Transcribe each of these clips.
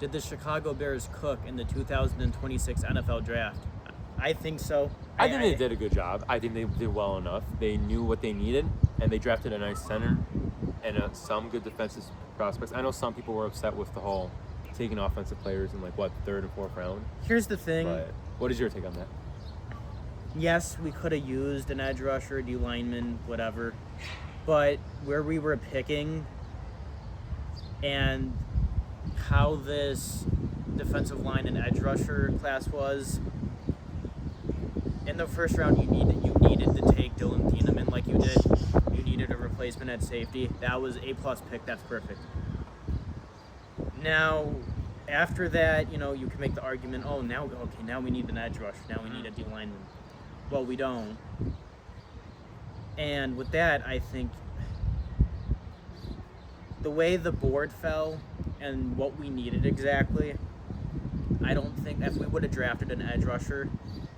Did the Chicago Bears cook in the 2026 NFL Draft? I think so. I think they did a good job. I think they did well enough. They knew what they needed, and they drafted a nice center and some good defensive prospects. I know some people were upset with the whole taking offensive players in, like, third and fourth round. Here's the thing. But what is your take on that? Yes, we could have used an edge rusher, D lineman, whatever. But where we were picking and how this defensive line and edge rusher class was, in the first round you needed to take Dylan Thieneman like you did. You needed a replacement at safety. That was A+ pick. That's perfect. Now, after that, you can make the argument, now we need an edge rusher. Now we need a D lineman. Well, we don't. And with that, I think the way the board fell and what we needed exactly, I don't think if we would have drafted an edge rusher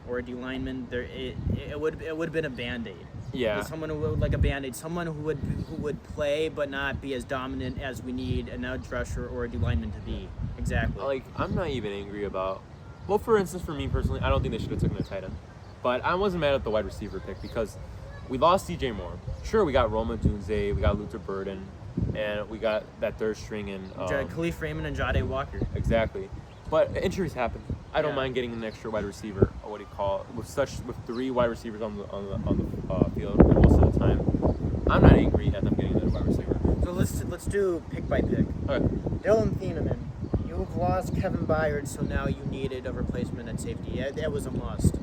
or a D lineman, it would have been a Band-Aid. Yeah. Someone who would like a Band-Aid, someone who would play but not be as dominant as we need an edge rusher or a D lineman to be. Exactly. Like, I'm not even angry about. Well, for instance, for me personally, I don't think they should have taken a tight end. But I wasn't mad at the wide receiver pick because we lost DJ Moore. Sure, we got Roma Dunze, we got Luther Burden, and we got that third string in Khalif Raymond and Jade Walker. Exactly. But injuries happen. I don't Yeah. mind getting an extra wide receiver, or what do you call it, with 3 wide receivers on the field most of the time. I'm not angry at them getting another wide receiver. So let's do pick by pick. Okay. Dylan Thieneman. You've lost Kevin Byard, so now you needed a replacement at safety. Yeah, that was a must.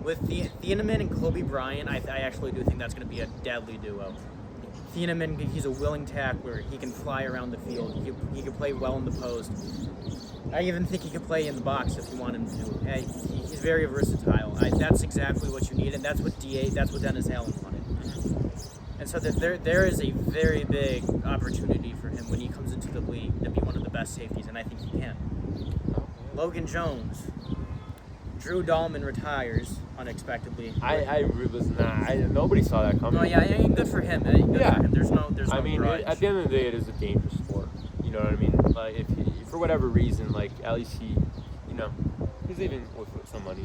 With Thieneman and Kobe Bryant, I actually do think that's going to be a deadly duo. Thieneman, he's a willing tackler. He can fly around the field. He can play well in the post. I even think he could play in the box if you want him to. He's very versatile. That's exactly what you need, and that's what Dennis Allen wanted. And so there is a very big opportunity for him when he comes into the league to be one of the best safeties, and I think he can. Logan Jones. Drew Dahlman retires unexpectedly. I was not. Nobody saw that coming. Oh yeah, good for him. Good for him. There's no I mean, grudge. at the end of the day, it is a dangerous sport. You know what I mean? Like, if for whatever reason, like, at least he's leaving with some money.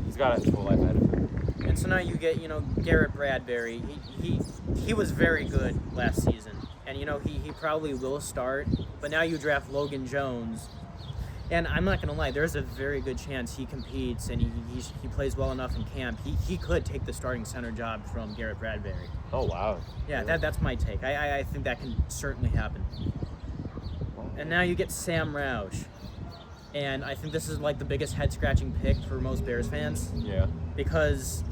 He's got his whole life ahead of him. And so now you get, Garrett Bradbury. He was very good last season, and he probably will start. But now you draft Logan Jones. And I'm not going to lie, there's a very good chance he competes and he plays well enough in camp. He could take the starting center job from Garrett Bradbury. Oh, wow. Yeah, that's my take. I think that can certainly happen. And now you get Sam Roush. And I think this is like the biggest head-scratching pick for most Bears fans. Yeah. Because,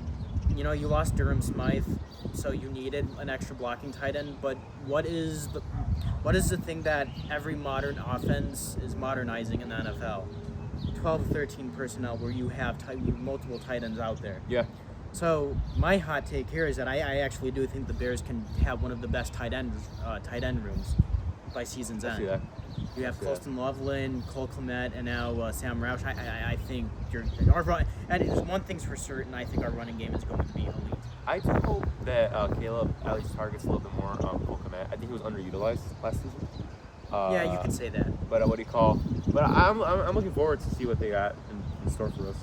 you lost Durham Smythe, so you needed an extra blocking tight end. But what is the thing that every modern offense is modernizing in the NFL? 12, 13 personnel where you have multiple tight ends out there. Yeah. So my hot take here is that I actually do think the Bears can have one of the best tight end rooms by season's end. I see that. You have Colston Loveland, Cole Kmet, and now Sam Roush. I think and one thing's for certain, I think our running game is going to be elite. I do hope that Caleb at least targets a little bit more Cole Kmet. I think he was underutilized last season. Yeah, you could say that. But what do you call? But I'm looking forward to see what they got in store for us.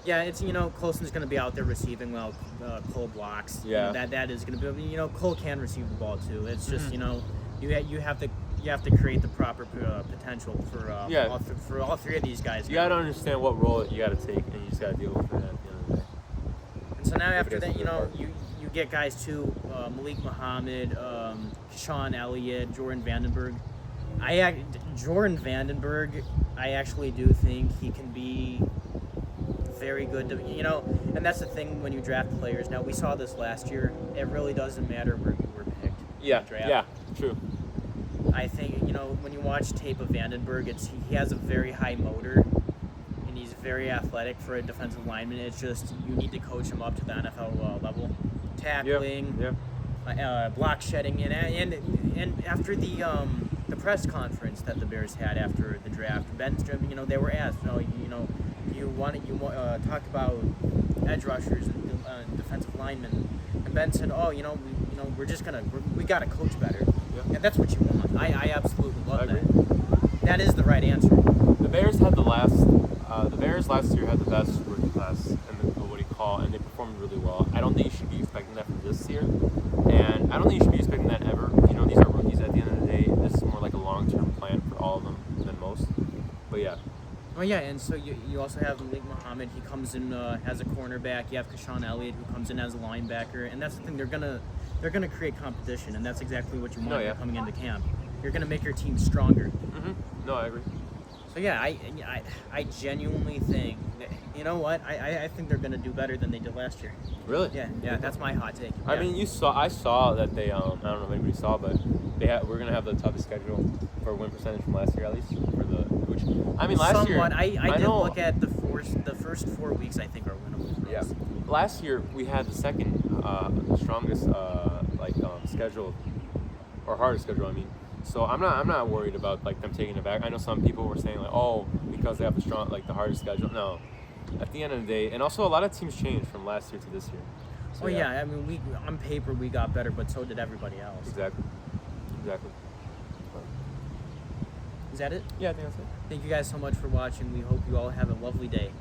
Yeah, it's Colston's going to be out there receiving well. Cole blocks. Yeah. That is going to be. Cole can receive the ball too. It's just you have to create the proper potential for all three of these guys. You got to understand what role you got to take, and you just got to deal with it at the end of the day. And so now after that, you get guys too, Malik Muhammad, Sean Elliott, Jordan Vandenberg. Jordan Vandenberg, I actually do think he can be very good. And that's the thing when you draft players. Now we saw this last year. It really doesn't matter where you were picked. Yeah. In the draft. Yeah. True. I think when you watch tape of Vandenberg, he has a very high motor, and he's very athletic for a defensive lineman. It's just you need to coach him up to the NFL level, tackling, block shedding, and after the press conference that the Bears had after the draft, they were asked, you want to talk about edge rushers and defensive linemen, and Ben said, we got to coach better. And that's what you want. I absolutely love that. That is the right answer. The Bears had the Bears last year had the best rookie class in what do you call, and they performed really well. I don't think you should be expecting that from this year, and I don't think you should be expecting that ever. You know, these are rookies at the end of the day. This is more like a long-term plan for all of them than most. But yeah, Oh yeah, and so you also have Malik Muhammad. He comes in as a cornerback. You have Kashawn Elliott, who comes in as a linebacker, and that's the thing. They're gonna create competition, and that's exactly what you want No, yeah. coming into camp. You're gonna make your team stronger. no, I agree. So yeah, I genuinely think that, you know what, I think they're gonna do better than they did last year. Really? Yeah, that's my hot take. I Yeah. mean, I saw that they, I don't know if anybody saw, but we're gonna have the toughest schedule for win percentage from last year at least which I mean last year. Somewhat. I did know, look at the first 4 weeks. I think are winnable. For Yeah, us. last year we had the second strongest schedule, or hardest schedule. I mean, so I'm not worried about like them taking it back. I know some people were saying like, oh, because they have the hardest schedule. No, at the end of the day, and also a lot of teams changed from last year to this year. So, Oh yeah, I mean, we on paper we got better, but so did everybody else. Exactly. Is that it? Yeah, I think that's it. Thank you guys so much for watching. We hope you all have a lovely day.